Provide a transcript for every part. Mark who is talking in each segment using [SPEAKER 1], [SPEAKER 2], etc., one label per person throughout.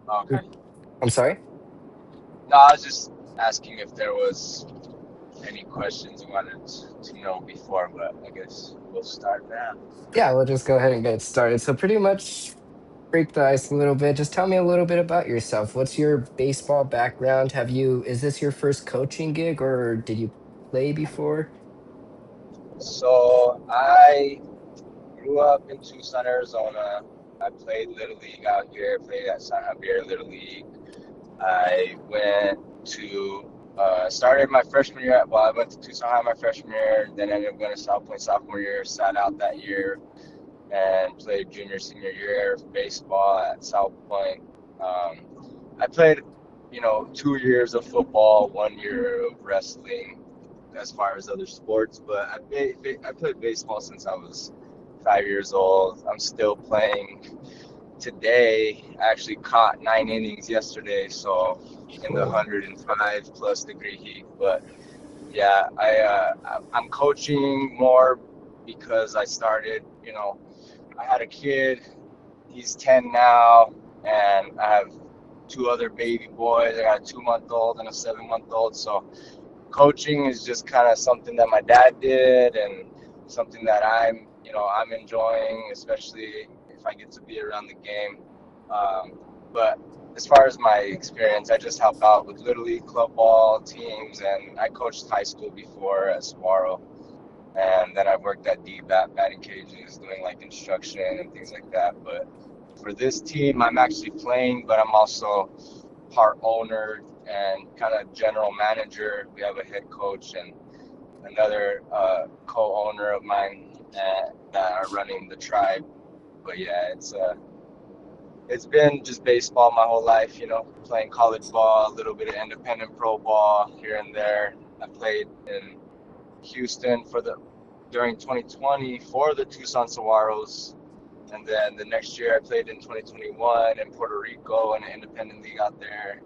[SPEAKER 1] Okay.
[SPEAKER 2] I'm sorry?
[SPEAKER 1] No, I was just asking if there was any questions you wanted to know before, but I guess we'll start now.
[SPEAKER 2] Yeah, we'll just go ahead and get started. So, pretty much break the ice a little bit. Just tell me a little bit about yourself. What's your baseball background? Is this your first coaching gig or did you play before?
[SPEAKER 1] So I grew up in Tucson, Arizona. I played Little League out here, played at San Javier Little League. I went to started my freshman year. I went to Tucson High my freshman year, then ended up going to South Point sophomore year. Sat out that year and played junior senior year of baseball at South Point. I played, 2 years of football, 1 year of wrestling, as far as other sports. But I played baseball since I was 5 years old. I'm still playing today. I actually caught 9 innings yesterday, so in the
[SPEAKER 2] Cool.
[SPEAKER 1] 105 plus degree heat. But yeah, I'm coaching more because I started. I had a kid. He's 10 now, and I have two other baby boys. I got a 2 month old and a 7 month old. So coaching is just kind of something that my dad did, and something that I'm enjoying, especially if I get to be around the game. But as far as my experience, I just help out with little league club ball teams, and I coached high school before at Saguaro, and then I worked at batting cages, doing like instruction and things like that. But for this team, I'm actually playing, but I'm also part owner and kind of general manager. We have a head coach and another co-owner of mine that are running the tribe. But yeah, it's been just baseball my whole life. Playing college ball, a little bit of independent pro ball here and there. I played in Houston during 2020 for the Tucson Saguaros, and then the next year I played in 2021 in Puerto Rico in an independent league out there.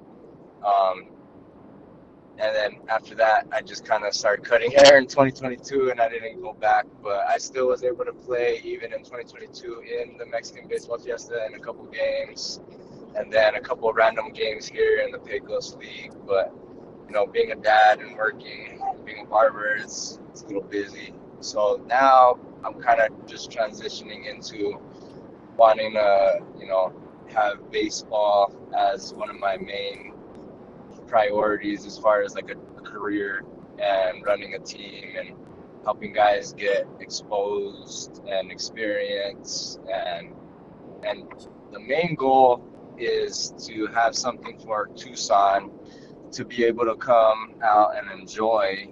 [SPEAKER 1] Um, and then after that, I just kind of started cutting hair in 2022, and I didn't go back. But I still was able to play even in 2022 in the Mexican Baseball Fiesta in a couple games, and then a couple of random games here in the Pecos League. But being a dad and working, being a barber, it's a little busy. So now I'm kind of just transitioning into wanting to, have baseball as one of my main priorities as far as like a career and running a team and helping guys get exposed and experience and the main goal is to have something for Tucson to be able to come out and enjoy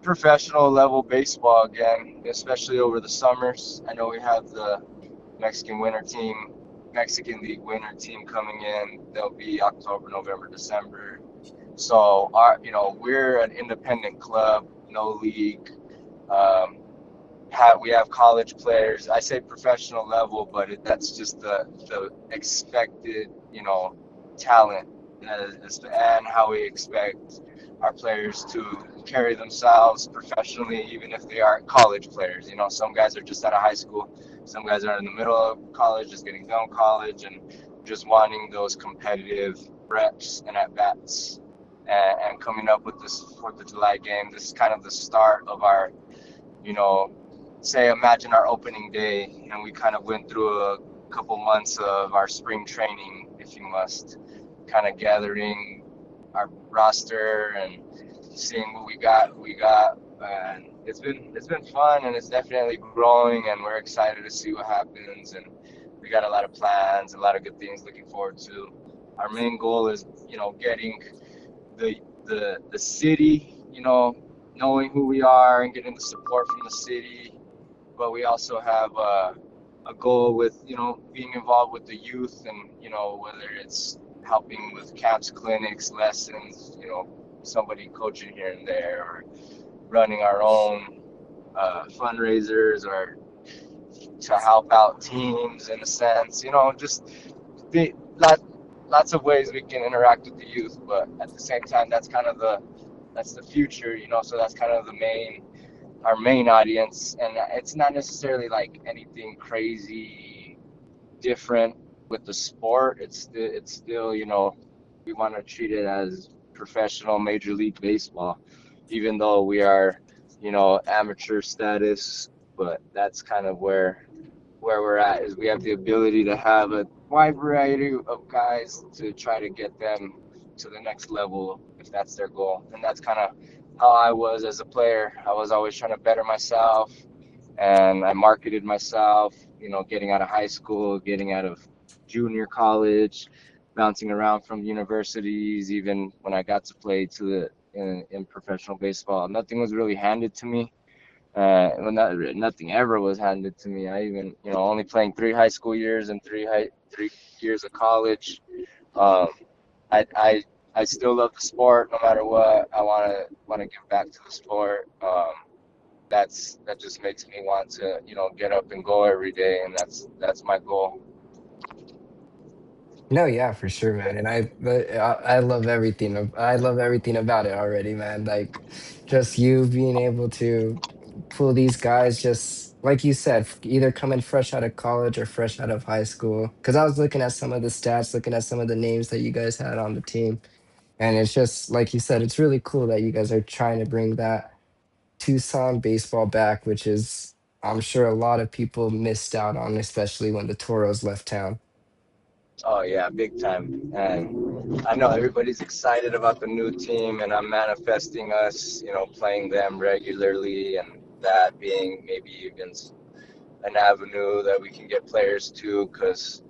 [SPEAKER 1] professional level baseball again, especially over the summers. I know we have the Mexican winter team, Mexican League winter team coming in. They'll be October, November, December. So we're an independent club, no league. Um, we have college players. I say professional level, but that's just the expected, talent and how we expect our players to carry themselves professionally, even if they aren't college players. Some guys are just out of high school, some guys are in the middle of college, just getting done college, and just wanting those competitive reps and at bats. And coming up with this Fourth of July game, this is kind of the start of our, you know, say, imagine our opening day, and we kind of went through a couple months of our spring training, if you must, kind of gathering our roster and seeing what we got, and it's been fun, and it's definitely growing, and we're excited to see what happens, and we got a lot of plans, a lot of good things looking forward to. Our main goal is, getting the city, knowing who we are and getting the support from the city. But we also have a goal with, being involved with the youth, and whether it's helping with camps, clinics, lessons, somebody coaching here and there, or running our own fundraisers, or to help out teams in a sense, just the lots of ways we can interact with the youth. But at the same time, that's the future, so that's kind of our main audience, and it's not necessarily like anything crazy different. with the sport, it's still, we want to treat it as professional Major League Baseball, even though we are, amateur status. But that's kind of where we're at, is we have the ability to have a wide variety of guys to try to get them to the next level if that's their goal. And that's kind of how I was as a player. I was always trying to better myself, and I marketed myself, getting out of high school, getting out of junior college, bouncing around from universities, even when I got to play in professional baseball. Nothing was really handed to me. Well, nothing ever was handed to me. I even, only playing 3 high school years and 3 years of college. Um, I, I, I still love the sport no matter what. I want to give back to the sport. That just makes me want to, get up and go every day, and that's my goal.
[SPEAKER 2] No, yeah, for sure, man. And I love everything. I love everything about it already, man. Like, just you being able to pull these guys, just like you said, either coming fresh out of college or fresh out of high school. Because I was looking at some of the stats, looking at some of the names that you guys had on the team, and it's just like you said, it's really cool that you guys are trying to bring that Tucson baseball back, which is, I'm sure, a lot of people missed out on, especially when the Toros left town.
[SPEAKER 1] Oh yeah, big time. And I know everybody's excited about the new team, and I'm manifesting us, playing them regularly, and that being maybe even an avenue that we can get players to, because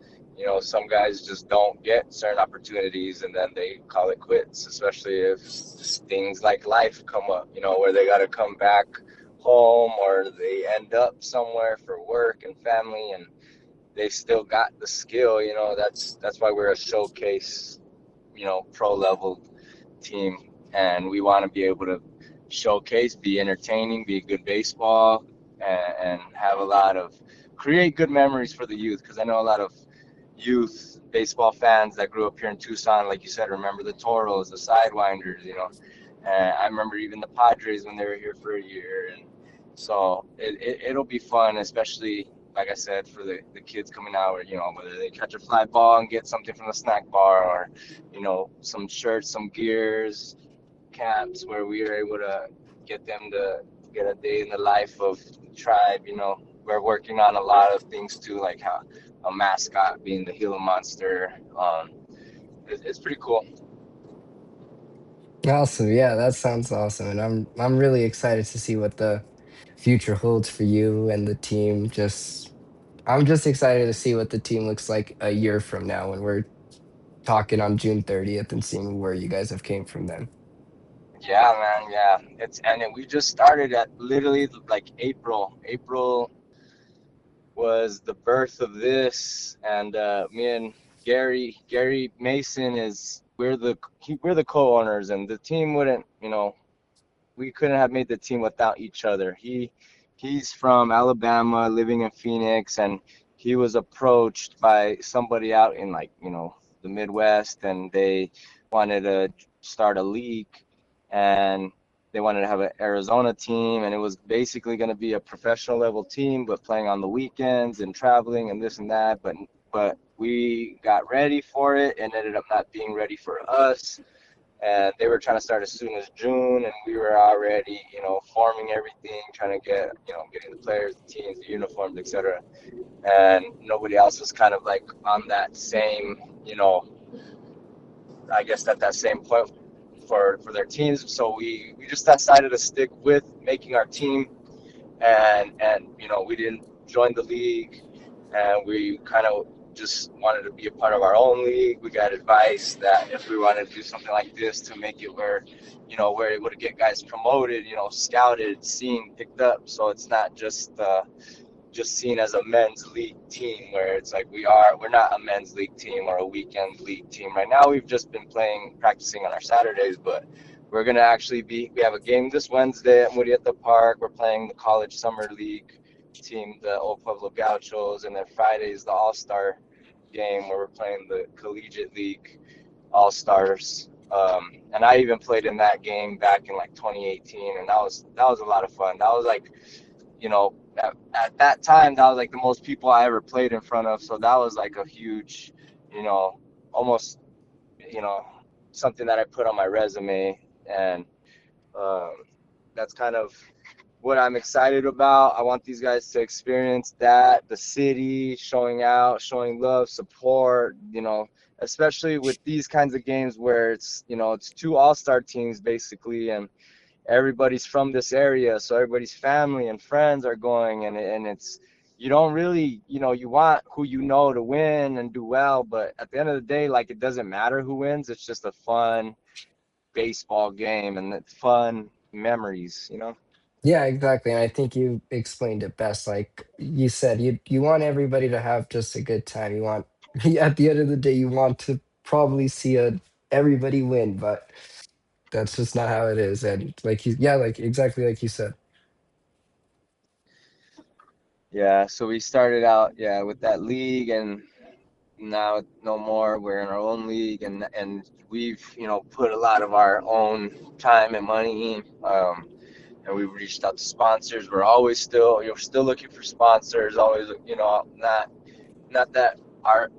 [SPEAKER 1] some guys just don't get certain opportunities and then they call it quits, especially if things like life come up, where they got to come back home, or they end up somewhere for work and family, and they still got the skill. That's why we're a showcase, pro level team, and we want to be able to showcase, be entertaining, be good baseball, and have a lot of create good memories for the youth. Because I know a lot of youth baseball fans that grew up here in Tucson, like you said, remember the Toros, the Sidewinders, and I remember even the Padres when they were here for a year. And so it'll be fun, especially like I said, for the kids coming out, or whether they catch a fly ball and get something from the snack bar, or some shirts, some gears, caps, where we are able to get them to get a day in the life of the tribe. We're working on a lot of things too, like how a mascot being the Gila monster. It's pretty cool.
[SPEAKER 2] Awesome. Yeah, that sounds awesome. And I'm really excited to see what the future holds for you and the team. Just I'm just excited to see what the team looks like a year from now when we're talking on June 30th and seeing where you guys have came from then.
[SPEAKER 1] Yeah, man. Yeah, we just started at literally like April. April was the birth of this, and me and Gary Mason is we're the co-owners, and the team wouldn't, we couldn't have made the team without each other. He's from Alabama, living in Phoenix, and he was approached by somebody out in, like, the Midwest, and they wanted to start a league, and they wanted to have an Arizona team, and it was basically going to be a professional level team, but playing on the weekends and traveling and this and that. But we got ready for it and ended up not being ready for us, and they were trying to start as soon as June, and we were already, forming everything, trying to get, getting the players, the teams, the uniforms, etc. And nobody else was kind of like on that same, I guess at that same point for their teams. So we just decided to stick with making our team, and we didn't join the league, and we kind of just wanted to be a part of our own league. We got advice that if we wanted to do something like this, to make it where, we're able to get guys promoted, scouted, seen, picked up. So it's not just seen as a men's league team, where it's like we're not a men's league team or a weekend league team. Right now we've just been practicing on our Saturdays, but we're going to actually we have a game this Wednesday at Moody at the Park. We're playing the college summer league team, the Old Pueblo Gauchos, and then Friday is the all-star game where we're playing the collegiate league all-stars. And I even played in that game back in like 2018, and that was a lot of fun. That was like, you know, at that time, that was like the most people I ever played in front of. So that was like a huge, you know, almost, you know, something that I put on my resume. And um, that's kind of what I'm excited about. I want these guys to experience that, the city, showing out, showing love, support, you know, especially with these kinds of games where it's, you know, it's two all-star teams basically, and everybody's from this area, so everybody's family and friends are going, and it's, you don't really, you know, you want who you know to win and do well, but at the end of the day, like, it doesn't matter who wins. It's just a fun baseball game and it's fun memories, you know.
[SPEAKER 2] Yeah, exactly. And I think you explained it best. Like you said, you want everybody to have just a good time. You want at the end of the day, you want to probably see everybody win, but that's just not how it is. And like you, yeah, like exactly like you said.
[SPEAKER 1] Yeah, so we started out, yeah, with that league, and now no more. We're in our own league, and we've, you know, put a lot of our own time and money, and we've reached out to sponsors. We're always still, you're still looking for sponsors. Always, you know, not that our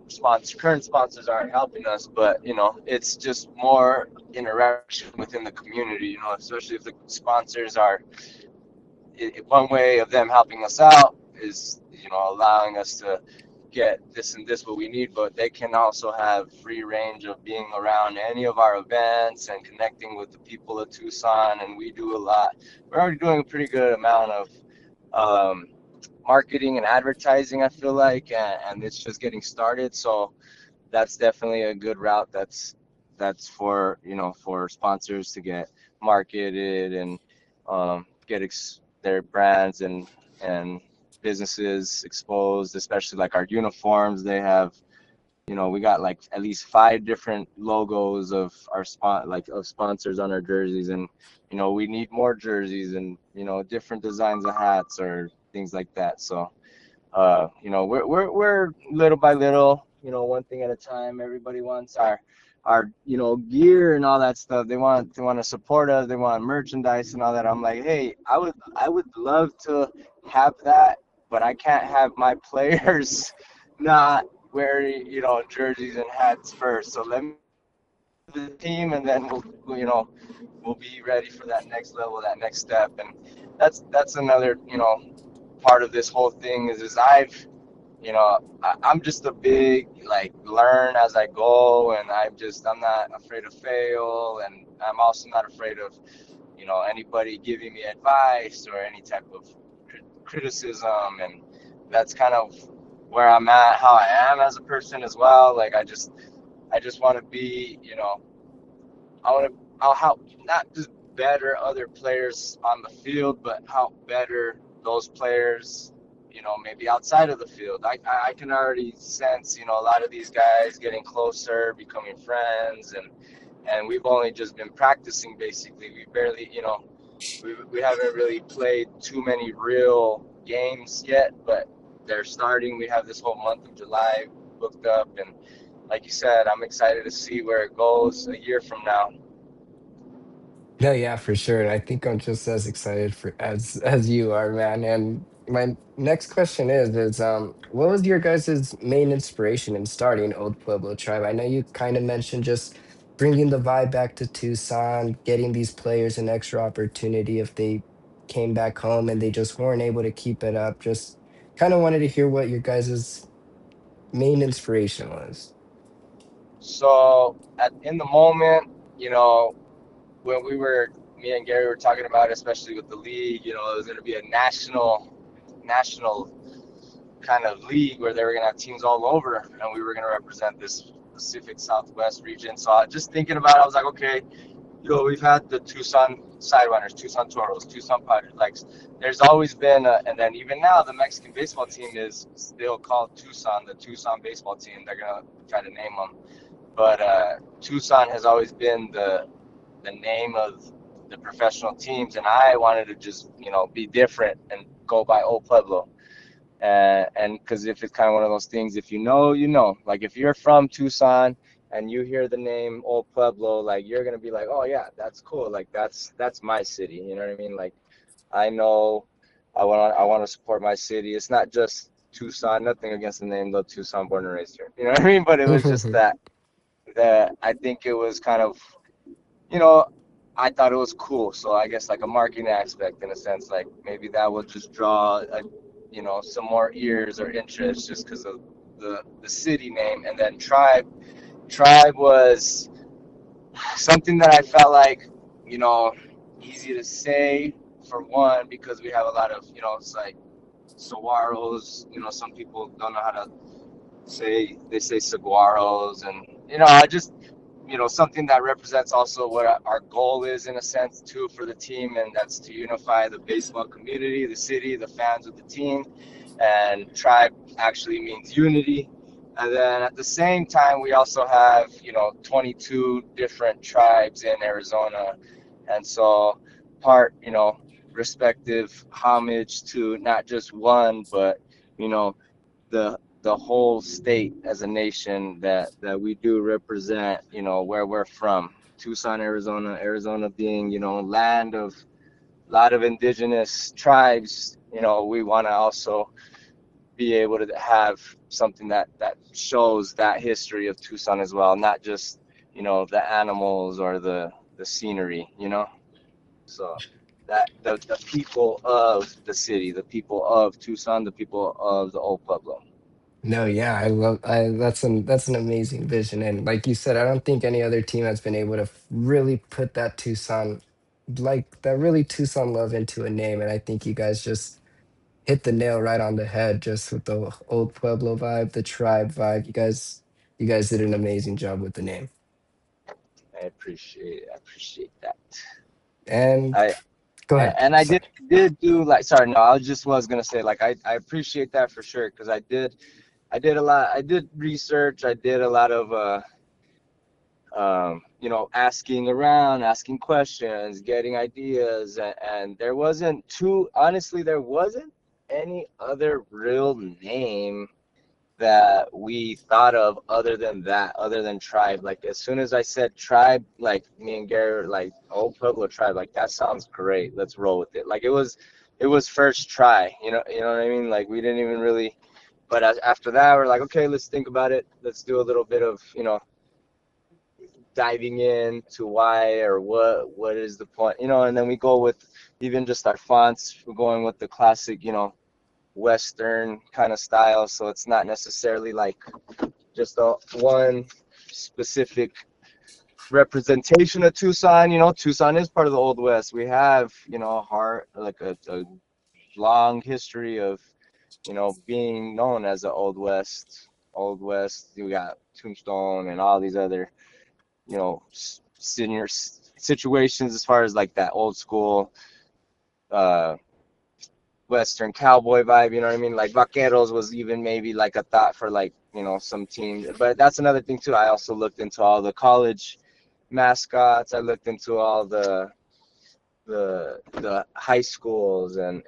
[SPEAKER 1] current sponsors aren't helping us, but you know, it's just more interaction within the community. You know, especially if the sponsors are, one way of them helping us out is, you know, allowing us to get this and this what we need, but they can also have free range of being around any of our events and connecting with the people of Tucson. And we do a lot. We're already doing a pretty good amount of um, marketing and advertising, I feel like, and it's just getting started. So that's definitely a good route. That's for, you know, for sponsors to get marketed and get their brands and businesses exposed, especially like our uniforms. They have, you know, we got like at least 5 different logos of our like of sponsors on our jerseys, and you know, we need more jerseys and, you know, different designs of hats or things like that. So you know, we're little by little, you know, one thing at a time. Everybody wants our, you know, gear and all that stuff. They want to support us. They want merchandise and all that. I'm like, hey, I would love to have that, but I can't have my players not wearing, you know, jerseys and hats first. So let me the team, and then you know, we'll be ready for that next level, that next step. And that's another, you know, part of this whole thing is I've, you know, I'm just a big, like, learn as I go, and I'm not afraid to fail, and I'm also not afraid of, you know, anybody giving me advice or any type of criticism. And that's kind of where I'm at, how I am as a person as well. Like, I just want to be, you know, I'll help not just better other players on the field, but help better those players, you know, maybe outside of the field. I can already sense, you know, a lot of these guys getting closer, becoming friends, and we've only just been practicing basically. We barely, you know, we haven't really played too many real games yet, but they're starting. We have this whole month of July booked up, and like you said, I'm excited to see where it goes a year from now.
[SPEAKER 2] No, yeah, for sure. And I think I'm just as excited for as you are, man. And my next question is what was your guys' main inspiration in starting Old Pueblo Tribe? I know you kind of mentioned just bringing the vibe back to Tucson, getting these players an extra opportunity if they came back home and they just weren't able to keep it up. Just kind of wanted to hear what your guys' main inspiration was.
[SPEAKER 1] So in the moment, you know, when me and Gary were talking about it, especially with the league, you know, it was going to be a national kind of league where they were going to have teams all over, and we were going to represent this Pacific Southwest region. So just thinking about it, I was like, okay, you know, we've had the Tucson Sidewinder, Tucson Toros, Tucson Padres. Like, there's always been, and then even now, the Mexican baseball team is still called Tucson, the Tucson baseball team. They're gonna try to name them, but Tucson has always been the name of the professional teams, and I wanted to just, you know, be different and go by Old Pueblo. And because if it's kind of one of those things, if you know, you know, like if you're from Tucson and you hear the name Old Pueblo, like you're gonna be like, oh yeah, that's cool. Like that's my city. You know what I mean? Like I know, I want to support my city. It's not just Tucson. Nothing against the name, though. Tucson, born and raised here. You know what I mean? But it was just that I think it was kind of, you know, I thought it was cool. So I guess like a marketing aspect in a sense, like maybe that will just draw, some more ears or interest just because of the city name. And then tribe was something that I felt like, you know, easy to say for one because we have a lot of, it's like saguaros. Some people don't know how to say, they say saguaros, and I just, something that represents also what our goal is in a sense too for the team, and that's to unify the baseball community, the city, the fans of the team. And tribe actually means unity. And then at the same time, we also have, 22 different tribes in Arizona. And so part, respective homage to not just one, but, you know, the whole state as a nation that we do represent, where we're from. Tucson, Arizona, Arizona being, land of a lot of indigenous tribes. We want to also be able to have something that shows that history of Tucson as well, not just the animals or the scenery. So that the people of the city, the people of Tucson, the people of the Old Pueblo.
[SPEAKER 2] No, yeah, I that's an amazing vision. And like you said, I don't think any other team has been able to really put that Tucson, like that really Tucson love into a name. And I think you guys just hit the nail right on the head just with the old Pueblo vibe, the tribe vibe. You guys did an amazing job with the name.
[SPEAKER 1] I appreciate that.
[SPEAKER 2] And
[SPEAKER 1] I
[SPEAKER 2] go ahead.
[SPEAKER 1] and I did
[SPEAKER 2] Sorry.
[SPEAKER 1] did do like, sorry, no, I just was gonna say like I appreciate that for sure because I did a lot, I did research, I did a lot of asking around, asking questions, getting ideas, and there wasn't too honestly, there wasn't any other real name that we thought of other than that, other than tribe. Like as soon as I said tribe, like me and Gary were like, Old Pueblo Tribe, like that sounds great. Let's roll with it. Like it was first try. You know what I mean? Like we didn't even really. But after that, we're like, okay, let's think about it. Let's do a little bit of diving into why or what is the point, and then we go with even just our fonts. We're going with the classic, Western kind of style. So it's not necessarily like just a one specific representation of Tucson. Tucson is part of the Old West. We have, heart like a long history of, being known as the Old West. Old West. You got Tombstone and all these other, senior situations as far as like that old school uh Western cowboy vibe, you know what I mean? Like Vaqueros was even maybe like a thought for like, some teams. But that's another thing too. I also looked into all the college mascots. I looked into all the high schools and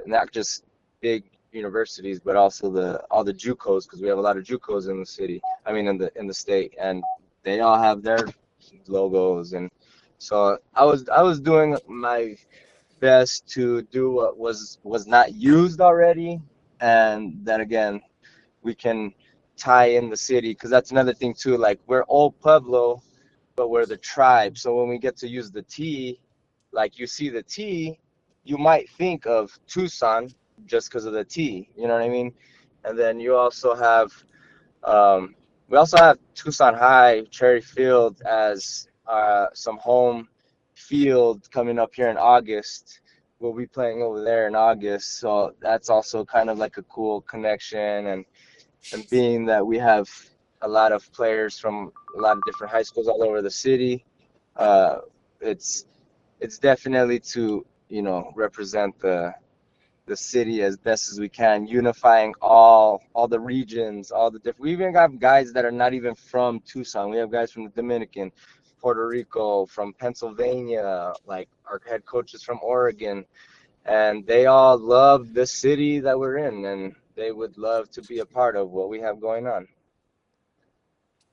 [SPEAKER 1] not just big universities, but also all the JUCOs because we have a lot of JUCOs in the city. I mean in the state, and they all have their logos. And so I was doing my best to do what was not used already, and then again we can tie in the city because that's another thing too. Like we're Old Pueblo, but we're the tribe. So when we get to use the T, like you see the T, you might think of Tucson just because of the T. You know what I mean? And then you also have um, we also have Tucson High, Cherry Field as some home field coming up here in August. We'll be playing over there in August, so that's also kind of like a cool connection. And being that we have a lot of players from a lot of different high schools all over the city, uh, it's it's definitely to represent the city as best as we can, unifying all the regions, all the different. We even have guys that are not even from Tucson. We have guys from the Dominican, Puerto Rico, from Pennsylvania, like our head coaches from Oregon, and they all love the city that we're in, and they would love to be a part of what we have going on.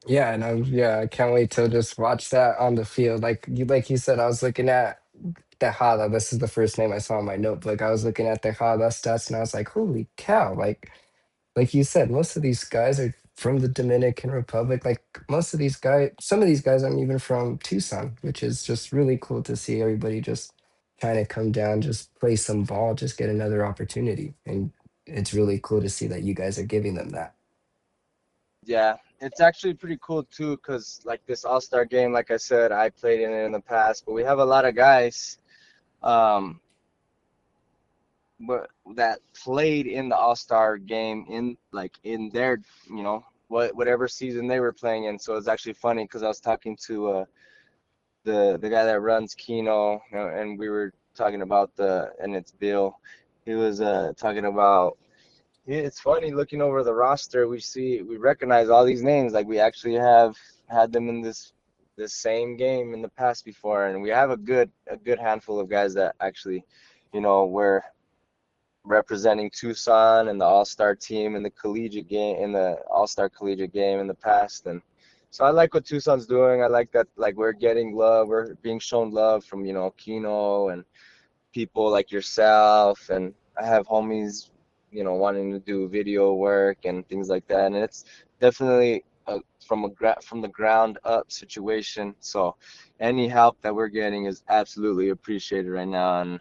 [SPEAKER 2] Yeah, and I can't wait to just watch that on the field. Like you said, I was looking at Tejada, this is the first name I saw in my notebook. I was looking at Tejada stats and I was like, holy cow, like you said, most of these guys are from the Dominican Republic. Like most of these guys, some of these guys aren't even from Tucson, which is just really cool to see everybody just trying to come down, just play some ball, just get another opportunity. And it's really cool to see that you guys are giving them that.
[SPEAKER 1] Yeah, it's actually pretty cool too, because like this All-Star game, like I said, I played in it in the past, but we have a lot of guys um that played in the All-Star game in like in their, whatever season they were playing in. So it's actually funny because I was talking to the guy that runs Kino, and we were talking about and it's Bill. He was talking about, yeah, it's funny looking over the roster. We recognize all these names. Like we actually have had them in this same game in the past before, and we have a good handful of guys that actually, were representing Tucson and the All-Star team in the collegiate game, in the All-Star collegiate game in the past. And so I like what Tucson's doing. I like that, like, we're getting love. We're being shown love from, Kino and people like yourself. And I have homies, wanting to do video work and things like that. And it's definitely from the ground up situation. So any help that we're getting is absolutely appreciated right now. And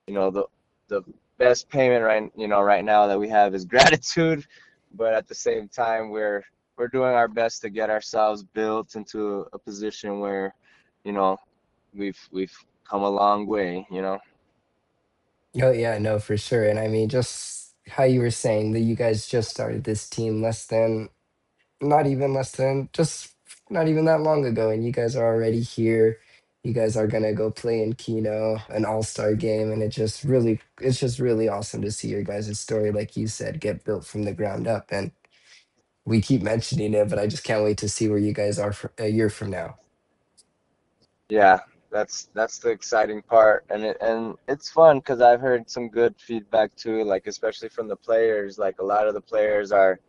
[SPEAKER 1] the best payment right now that we have is gratitude, but at the same time we're doing our best to get ourselves built into a position where, you know, we've come a long way.
[SPEAKER 2] Oh yeah, no, for sure. And I mean, just how you were saying that you guys just started this team not even less than just not even that long ago, and you guys are already here. You guys are gonna go play in Kino, an all-star game, and it's just really awesome to see your guys' story, like you said, get built from the ground up. And we keep mentioning it, but I just can't wait to see where you guys are for a year from now.
[SPEAKER 1] Yeah, that's the exciting part, and it's fun because I've heard some good feedback too, like especially from the players. Like a lot of the players are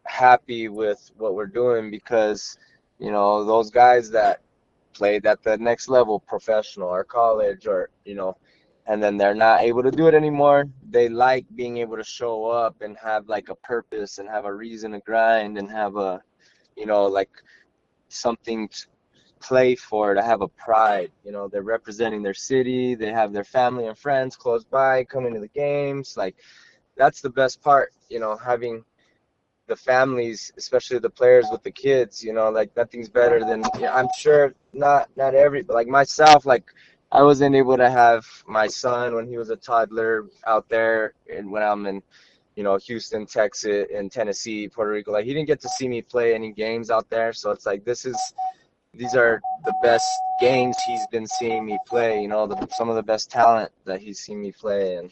[SPEAKER 1] happy with what we're doing because, those guys that played at the next level, professional or college, or and then they're not able to do it anymore. They like being able to show up and have like a purpose and have a reason to grind and have like something to play for, to have a pride. They're representing their city, they have their family and friends close by coming to the games. Like that's the best part, having the families, especially the players with the kids, like nothing's better than, yeah, I'm sure not every, but like myself, like I wasn't able to have my son when he was a toddler out there, and when I'm in, Houston, Texas, and Tennessee, Puerto Rico, like he didn't get to see me play any games out there. So it's like these are the best games he's been seeing me play, some of the best talent that he's seen me play. And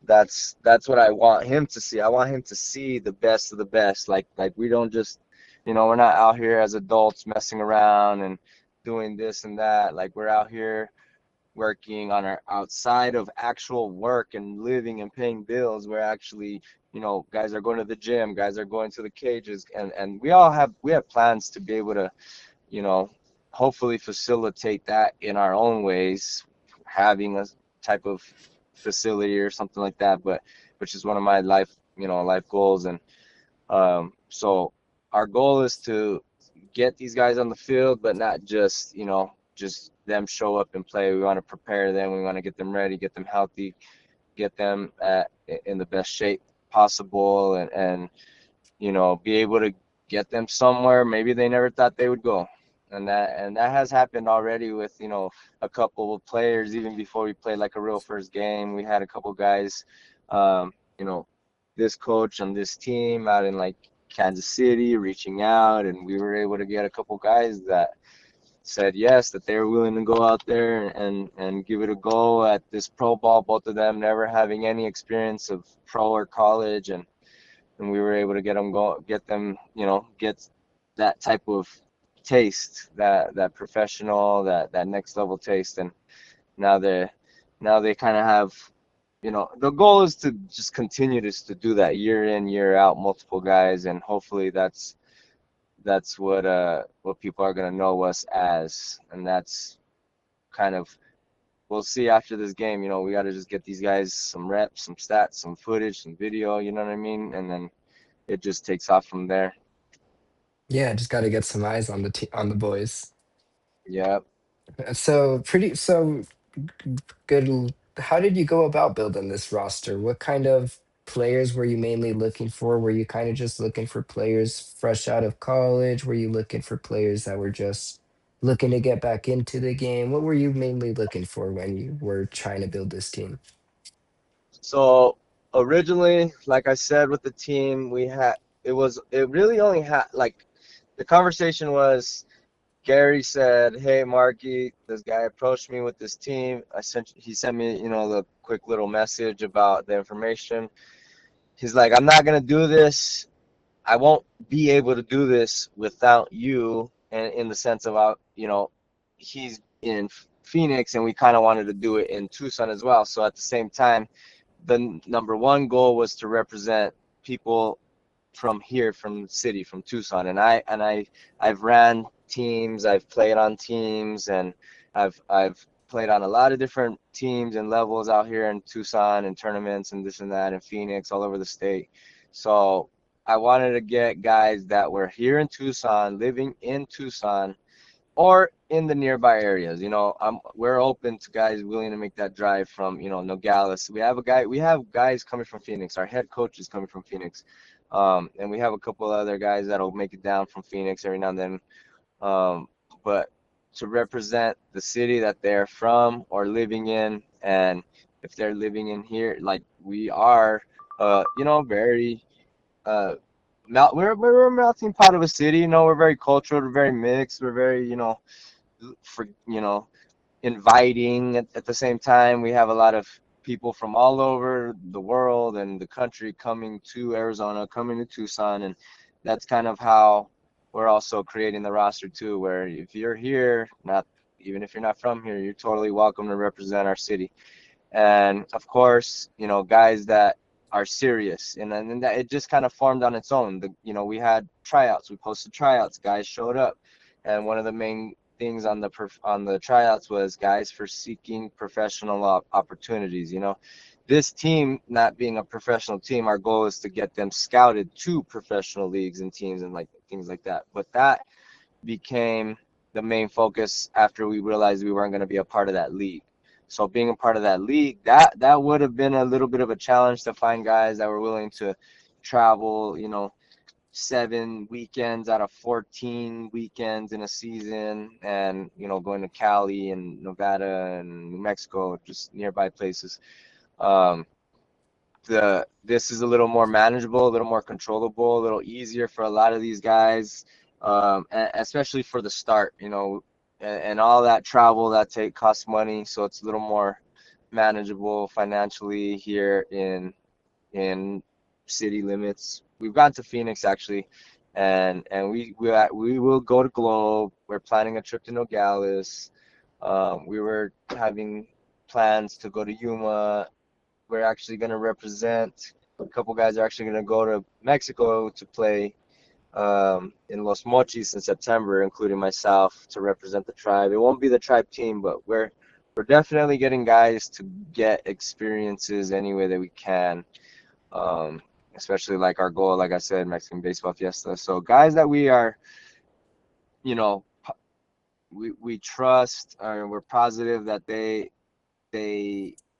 [SPEAKER 1] that's what I want him to see. I want him to see the best of the best. Like we don't just, we're not out here as adults messing around and doing this and that. Like we're out here working on our outside of actual work and living and paying bills. We're actually, guys are going to the gym, guys are going to the cages, and we have plans to be able to, you know, hopefully facilitate that in our own ways, having a type of facility or something like that, but which is one of my life goals. And so our goal is to get these guys on the field, but not just, just them show up and play. We want to prepare them. We want to get them ready, get them healthy, get them in the best shape possible, and be able to get them somewhere maybe they never thought they would go. And that has happened already with, a couple of players. Even before we played like a real first game, we had a couple guys, um, you know, this coach on this team out in like Kansas City reaching out, and we were able to get a couple guys that said yes, that they were willing to go out there and give it a go at this pro ball, both of them never having any experience of pro or college. And we were able to get them, get that type of taste, that professional, that next level taste. And now they kind of have, the goal is to just continue to do that year in, year out, multiple guys, and hopefully that's what people are gonna know us as. And kind of we'll see after this game. We got to just get these guys some reps, some stats, some footage, some video. You know what I mean? And then it just takes off from there.
[SPEAKER 2] Yeah, just got to get some eyes on on the boys.
[SPEAKER 1] Yeah.
[SPEAKER 2] So good. How did you go about building this roster? What kind of players were you mainly looking for? Were you kind of just looking for players fresh out of college? Were you looking for players that were just looking to get back into the game? What were you mainly looking for when you were trying to build this team?
[SPEAKER 1] So originally, like I said, with the team, it really only had like the conversation was Gary said, "Hey, Marky, this guy approached me with this team. He sent me, the quick little message about the information. He's like, I'm not gonna do this. I won't be able to do this without you." And in the sense of, he's in Phoenix, and we kind of wanted to do it in Tucson as well. So at the same time, the number one goal was to represent people from here, from the city, from Tucson. I've ran teams, I've played on teams, and I've played on a lot of different teams and levels out here in Tucson and tournaments and this and that, and Phoenix, all over the state. So I wanted to get guys that were here in Tucson, living in Tucson, or in the nearby areas. We're open to guys willing to make that drive from, Nogales. We have guys coming from Phoenix. Our head coach is coming from Phoenix. And we have a couple of other guys that'll make it down from Phoenix every now and then. But to represent the city that they're from or living in, and if they're living in here, like we are, very, uh, we're a melting pot of a city. We're very cultural, we're very mixed, we're very, for inviting. At the same time, we have a lot of people from all over the world and the country coming to Arizona, coming to Tucson, and that's kind of how we're also creating the roster too, where if you're here, not even if you're not from here, you're totally welcome to represent our city. And of course, guys that are serious, and then that it just kind of formed on its own. We had tryouts, we posted tryouts, guys showed up, and one of the main things on the tryouts was guys for seeking professional opportunities. This team not being a professional team, our goal is to get them scouted to professional leagues and teams and like things like that. But that became the main focus after we realized we weren't going to be a part of that league. So being a part of that league, that would have been a little bit of a challenge to find guys that were willing to travel, 7 weekends out of 14 weekends in a season, and going to Cali and Nevada and New Mexico, just nearby places. Um, this is a little more manageable, a little more controllable, a little easier for a lot of these guys, especially for the start, and all that travel that costs money, so it's a little more manageable financially here in city limits. We've gone to Phoenix actually, and we will go to Globe. We're planning a trip to Nogales. We were having plans to go to Yuma. We're actually going to represent. A couple guys are actually going to go to Mexico to play in Los Mochis in September, including myself, to represent the tribe. It won't be the tribe team, but we're definitely getting guys to get experiences any way that we can. Especially like our goal, like I said, Mexican Baseball Fiesta. So guys that we are, you know, we trust, or we're positive that they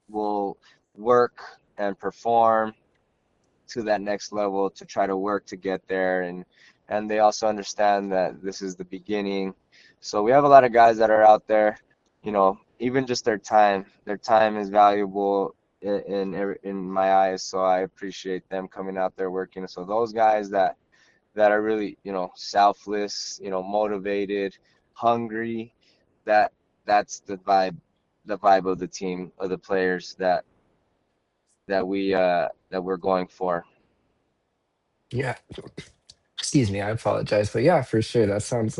[SPEAKER 1] will work and perform to that next level to try to work to get there, and they also understand that this is the beginning. So we have a lot of guys that are out there, even just their time is valuable in my eyes, so I appreciate them coming out there working. So those guys that are really, selfless, motivated, hungry, that's the vibe of the team, of the players that we're going for.
[SPEAKER 2] Yeah. Excuse me, I apologize. But yeah, for sure. That sounds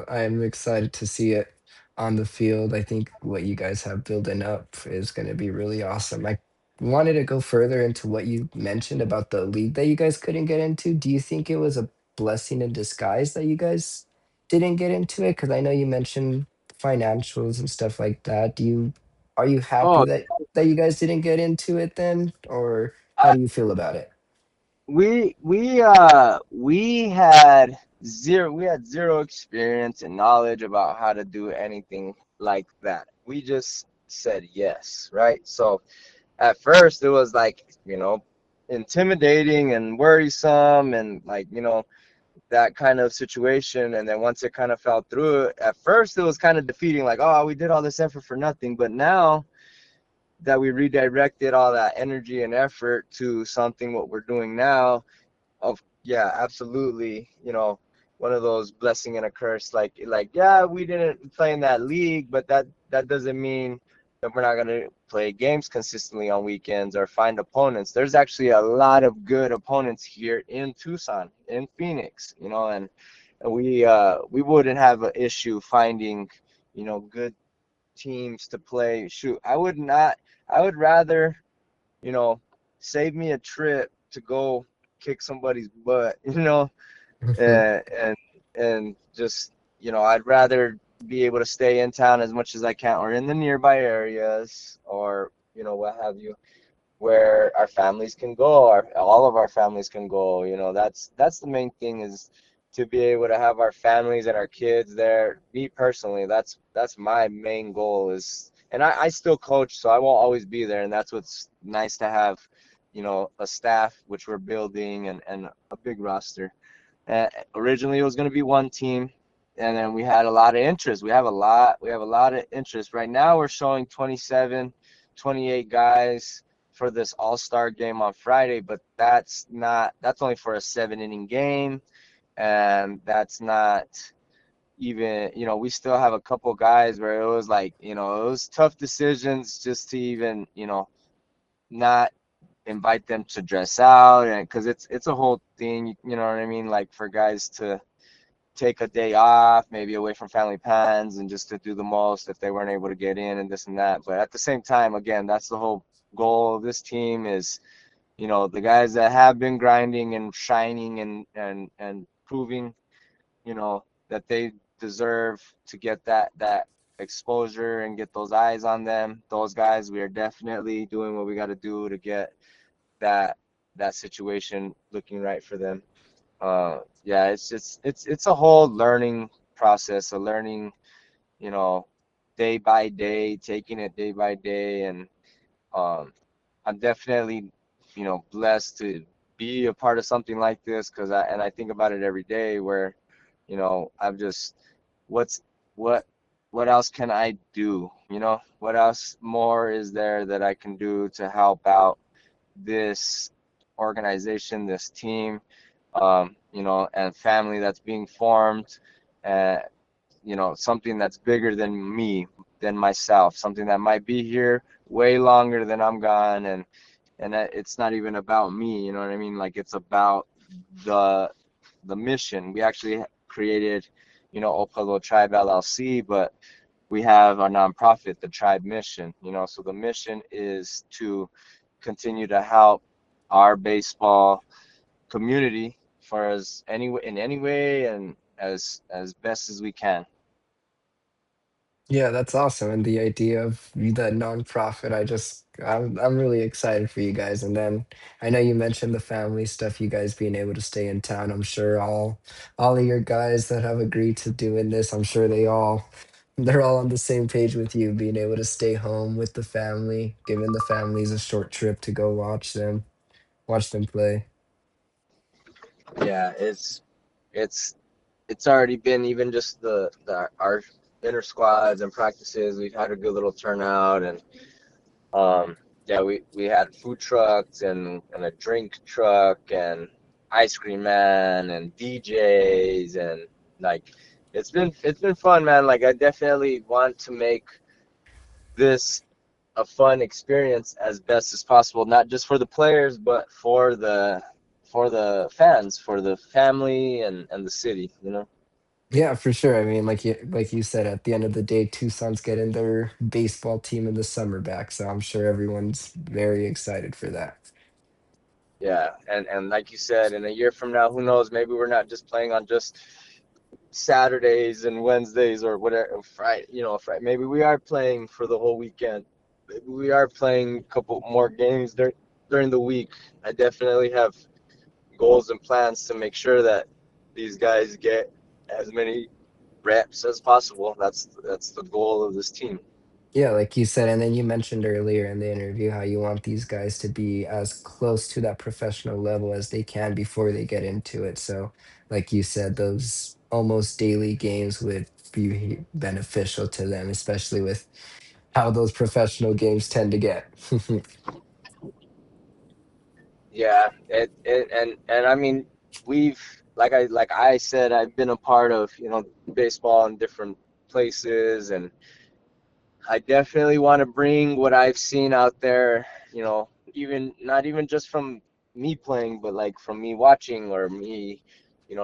[SPEAKER 2] I'm excited to see it on the field. I think what you guys have building up is going to be really awesome. I wanted to go further into what you mentioned about the league that you guys couldn't get into. Do you think it was a blessing in disguise that you guys didn't get into it? Because I know you mentioned financials and stuff like that, are you happy
[SPEAKER 1] Oh,
[SPEAKER 2] that you guys didn't get into it then, or how
[SPEAKER 1] I,
[SPEAKER 2] do you feel about it?
[SPEAKER 1] we had zero experience and knowledge about how to do anything like that. We just said yes, right? So at first it was like, intimidating and worrisome and like, that kind of situation. And then once it kind of fell through, at first it was kind of defeating, like, oh, we did all this effort for nothing. But now that we redirected all that energy and effort to something what we're doing now, of yeah, absolutely, one of those blessing and a curse. Like yeah, we didn't play in that league, but that doesn't mean that we're not going to play games consistently on weekends or find opponents. There's actually a lot of good opponents here in Tucson, in Phoenix, and we wouldn't have an issue finding, good teams to play. Shoot, I would rather, you know, save me a trip to go kick somebody's butt, and and just, I'd rather be able to stay in town as much as I can, or in the nearby areas, or what have you, where our families can go, all of our families can go. That's the main thing, is to be able to have our families and our kids there. Me personally, that's my main goal is, and I still coach, so I won't always be there, and that's what's nice to have, a staff which we're building, and a big roster. Originally, it was going to be one team, and then we had a lot of interest. We have a lot of interest. Right now, we're showing 27, 28 guys for this all-star game on Friday, but that's only for a 7-inning game, and that's not even, we still have a couple guys where it was like, it was tough decisions just to even, not invite them to dress out, and because it's a whole thing, you know what I mean, like for guys to take a day off, maybe away from family plans, and just to do the most if they weren't able to get in and this and that. But at the same time, again, that's the whole goal of this team is, the guys that have been grinding and shining and proving, that they deserve to get that exposure and get those eyes on them. Those guys, we are definitely doing what we got to do to get that that situation looking right for them. Yeah, it's a whole learning process, a learning, you know, day by day, taking it day by day, and um, I'm definitely, blessed to be a part of something like this, because I think about it every day, where, I'm just, what's what what else can I do? What else more is there that I can do to help out this organization, this team, and family that's being formed, uh, something that's bigger than me, than myself, something that might be here way longer than I'm gone, and that it's not even about me, you know what I mean? Like, it's about the the mission. We actually created, Old Pueblo Tribe LLC, but we have our nonprofit, the Tribe Mission. So the mission is to continue to help our baseball community for as in any way, and as best as we can.
[SPEAKER 2] Yeah, that's awesome. And the idea of the nonprofit, I'm really excited for you guys. And then I know you mentioned the family stuff, you guys being able to stay in town. I'm sure all of your guys that have agreed to doing this, I'm sure they're all on the same page with you, being able to stay home with the family, giving the families a short trip to go watch them play.
[SPEAKER 1] Yeah, it's it's already been, even just the our inner squads and practices. We've had a good little turnout, and um, yeah, we had food trucks and a drink truck and ice cream man and DJs, and like, it's been fun, man. Like, I definitely want to make this a fun experience as best as possible, not just for the players, but for the fans, for the family, and the city.
[SPEAKER 2] Yeah, for sure. I mean, like you said, at the end of the day, Tucson's getting their baseball team in the summer back, so I'm sure everyone's very excited for that.
[SPEAKER 1] Yeah, and like you said, in a year from now, who knows? Maybe we're not just playing on just Saturdays and Wednesdays or whatever, Friday, Friday. Maybe we are playing for the whole weekend. Maybe we are playing a couple more games during the week. I definitely have goals and plans to make sure that these guys get as many reps as possible. That's the goal of this team.
[SPEAKER 2] Yeah, like you said, and then you mentioned earlier in the interview how you want these guys to be as close to that professional level as they can before they get into it. So, like you said, those almost daily games would be beneficial to them, especially with how those professional games tend to get.
[SPEAKER 1] Yeah, and I mean, we've like I said, I've been a part of baseball in different places, and I definitely want to bring what I've seen out there, even not even just from me playing, but like from me watching or me,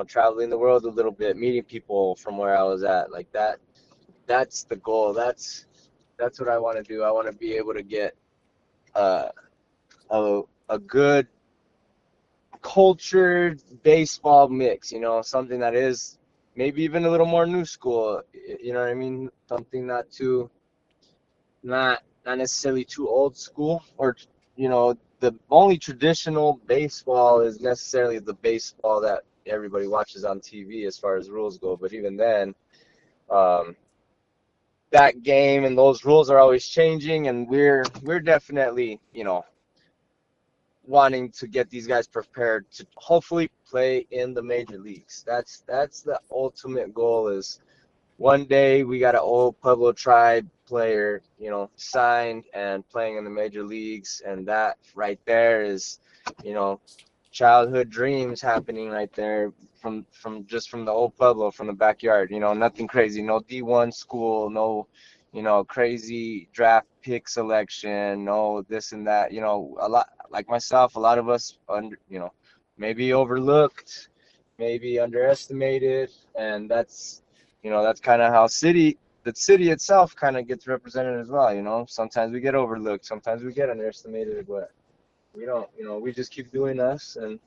[SPEAKER 1] traveling the world a little bit, meeting people from where I was at. Like that's the goal. That's what I want to do. I want to be able to get uh, a good cultured baseball mix, something that is maybe even a little more new school, you know what I mean? Something not necessarily too old school, or the only traditional baseball is necessarily the baseball that everybody watches on TV as far as rules go. But even then, um, that game and those rules are always changing, and we're definitely wanting to get these guys prepared to hopefully play in the major leagues. That's the ultimate goal, is one day we got an Old Pueblo Tribe player, signed and playing in the major leagues, and that right there is, you know, childhood dreams happening right there from the Old Pueblo, from the backyard. Nothing crazy, no D1 school, no, crazy draft pick selection, no this and that. A lot like myself, a lot of us maybe overlooked, maybe underestimated, and that's kind of how the city itself kind of gets represented as well. Sometimes we get overlooked, sometimes we get underestimated, but we don't. We just keep doing us, and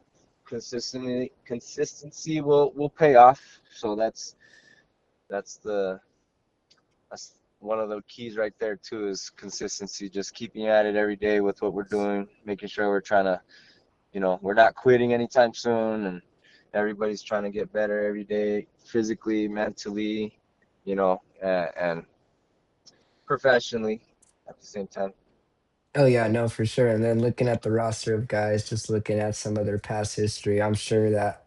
[SPEAKER 1] consistency will pay off. So that's the that's one of the keys right there too, is consistency. Just keeping at it every day with what we're doing, making sure we're trying to, we're not quitting anytime soon, and everybody's trying to get better every day, physically, mentally, and professionally at the same time.
[SPEAKER 2] Oh yeah, no, for sure. And then looking at the roster of guys, just looking at some of their past history, I'm sure that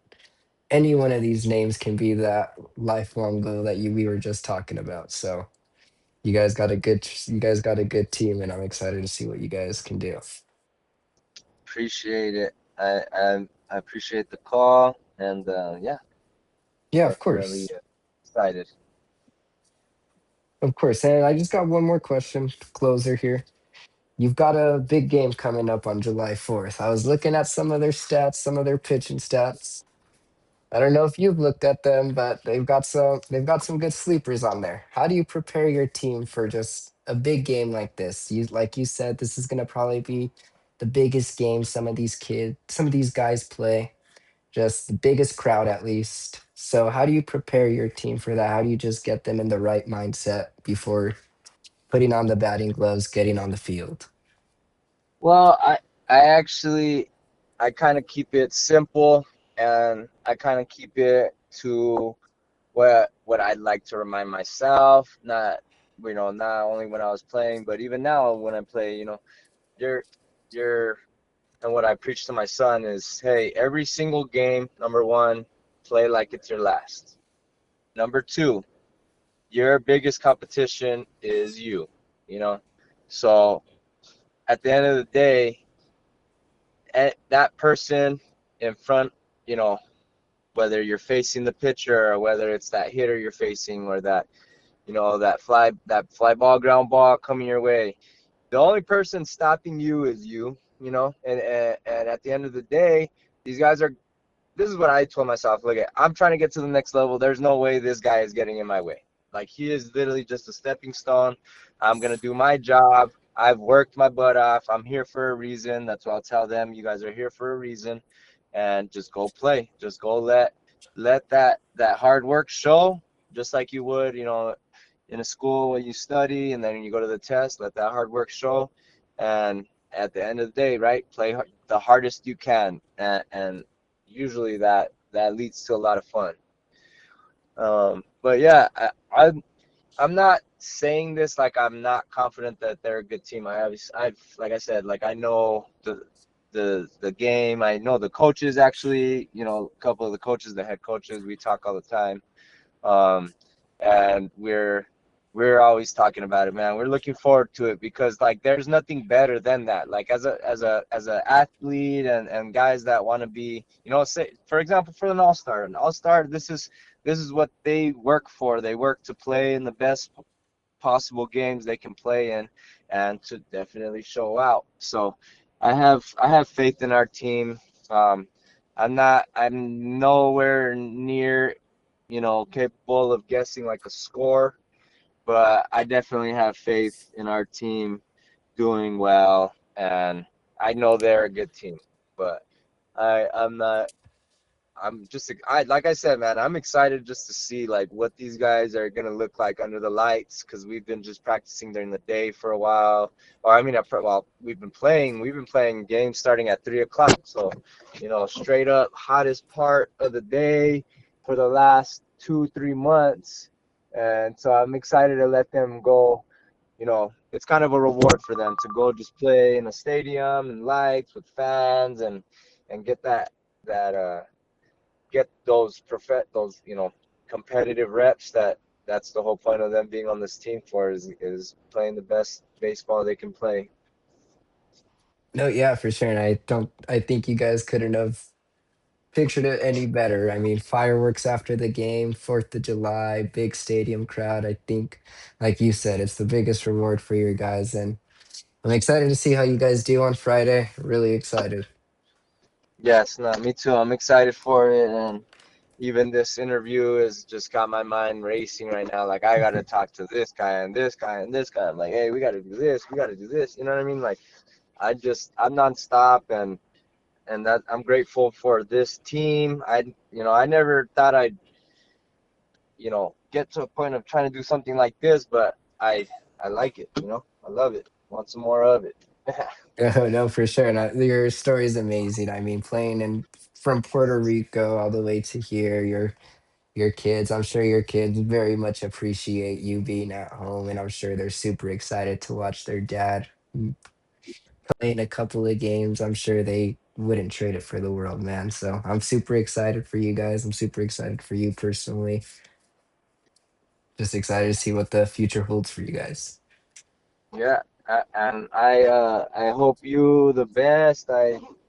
[SPEAKER 2] any one of these names can be that lifelong goal that we were just talking about. So you guys got a good team, and I'm excited to see what you guys can do.
[SPEAKER 1] Appreciate it. I appreciate the call, and yeah,
[SPEAKER 2] Yeah, of
[SPEAKER 1] definitely
[SPEAKER 2] course.
[SPEAKER 1] excited.
[SPEAKER 2] Of course. And I just got one more question, closer here. You've got a big game coming up on July 4th. I was looking at some of their stats, some of their pitching stats. I don't know if you've looked at them, but they've got some good sleepers on there. How do you prepare your team for just a big game like this? You like you said, this is gonna probably be the biggest game some of these guys play, just the biggest crowd at least. So how do you prepare your team for that? How do you just get them in the right mindset before putting on the batting gloves, getting on the field?
[SPEAKER 1] Well, I actually I kind of keep it simple, and I kind of keep it to what I'd like to remind myself, not only when I was playing, but even now when I play. You're you're and what I preach to my son is, hey, every single game, number one, play like it's your last. Number two, your biggest competition is you. You know, so at the end of the day, that person in front, you know, whether you're facing the pitcher or whether it's that hitter you're facing, or that fly ball, ground ball coming your way, the only person stopping you is you. And at the end of the day, these guys are this is what I told myself. Look, I'm trying to get to the next level. There's no way this guy is getting in my way. Like, he is literally just a stepping stone. I'm gonna do my job. I've worked my butt off. I'm here for a reason. That's what I'll tell them. You guys are here for a reason, and just go play. Just go let let that hard work show, just like you would, you know, in a school when you study and then you go to the test. Let that hard work show, and at the end of the day, right, play the hardest you can, and usually that leads to a lot of fun. But yeah, I'm not saying this like I'm not confident that they're a good team. I've like I said, like I know the game. I know the coaches actually. You know, a couple of the coaches, the head coaches. We talk all the time, um, and we're always talking about it, man. We're looking forward to it because like there's nothing better than that. Like as a athlete and guys that want to be, you know, say for example for an all star, this is what they work for. They work to play in the best possible games they can play in and to definitely show out. So I have faith in our team. Um, I'm nowhere near, you know, capable of guessing like a score, but I definitely have faith in our team doing well, and I know they're a good team. But I'm not I'm just I like I said, man, I'm excited just to see like what these guys are gonna look like under the lights because we've been just practicing during the day for a while. Or I mean, well, we've been playing games starting at 3 o'clock. So, you know, straight up hottest part of the day for the last 2, 3 months. And so I'm excited to let them go. You know, it's kind of a reward for them to go just play in a stadium and lights with fans and get that get those competitive reps that's the whole point of them being on this team for is playing the best baseball they can play.
[SPEAKER 2] No, yeah, for sure. And I think you guys couldn't have pictured it any better. I mean, fireworks after the game, 4th of July, big stadium crowd. I think, like you said, it's the biggest reward for your guys. And I'm excited to see how you guys do on Friday. Really excited.
[SPEAKER 1] Yes, no, me too. I'm excited for it, and even this interview has just got my mind racing right now. Like I gotta talk to this guy and this guy and this guy. I'm like, hey, we gotta do this, we gotta do this. You know what I mean? Like I'm nonstop, and that I'm grateful for this team. I never thought I'd get to a point of trying to do something like this, but I like it. I love it. Want some more of it.
[SPEAKER 2] Oh, no, for sure. And your story is amazing. I mean, playing in from Puerto Rico all the way to here, your kids, I'm sure your kids very much appreciate you being at home, and I'm sure they're super excited to watch their dad playing a couple of games. I'm sure they wouldn't trade it for the world, man. So I'm super excited for you guys. I'm super excited for you personally. Just excited to see what the future holds for you guys.
[SPEAKER 1] Yeah, and I hope you the best.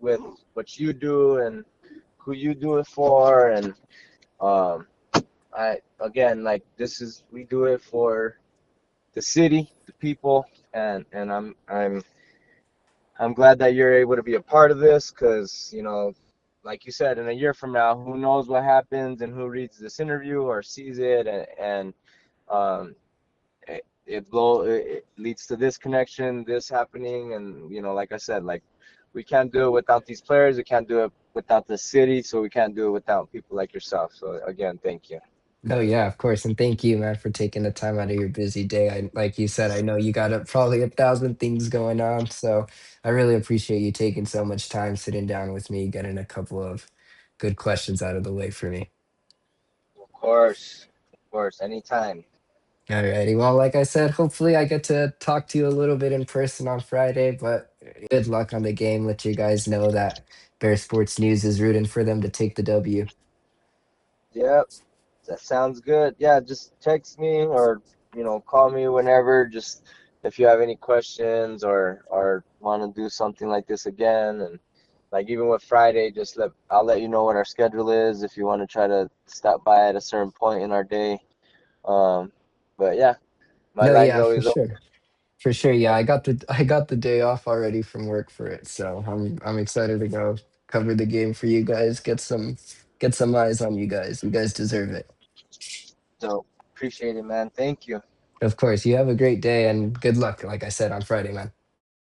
[SPEAKER 1] With what you do and who you do it for, and um, I again like this is we do it for the city, the people, and I'm glad that you're able to be a part of this because, like you said, in a year from now, who knows what happens and who reads this interview or sees it, and um, it leads to this connection, this happening, and like I said, like we can't do it without these players, we can't do it without the city, so we can't do it without people like yourself. So again, thank you.
[SPEAKER 2] No, yeah, of course. And thank you, man, for taking the time out of your busy day. Like you said, I know you got probably 1,000 things going on. So I really appreciate you taking so much time sitting down with me, getting a couple of good questions out of the way for me.
[SPEAKER 1] Of course, anytime.
[SPEAKER 2] Alrighty. Well, like I said, hopefully I get to talk to you a little bit in person on Friday, but good luck on the game. Let you guys know that Bear Sports News is rooting for them to take the W.
[SPEAKER 1] Yep. That sounds good. Yeah, just text me or call me whenever. Just if you have any questions or want to do something like this again, and like even with Friday, I'll let you know what our schedule is if you want to try to stop by at a certain point in our day. Um, but yeah, my
[SPEAKER 2] No,
[SPEAKER 1] line's
[SPEAKER 2] yeah, for
[SPEAKER 1] always open.
[SPEAKER 2] sure. For sure. Yeah, I got the day off already from work for it. So I'm excited to go cover the game for you guys. Get some eyes on you guys. You guys deserve it.
[SPEAKER 1] So appreciate it, man. Thank you.
[SPEAKER 2] Of course. You have a great day and good luck, like I said, on Friday, man.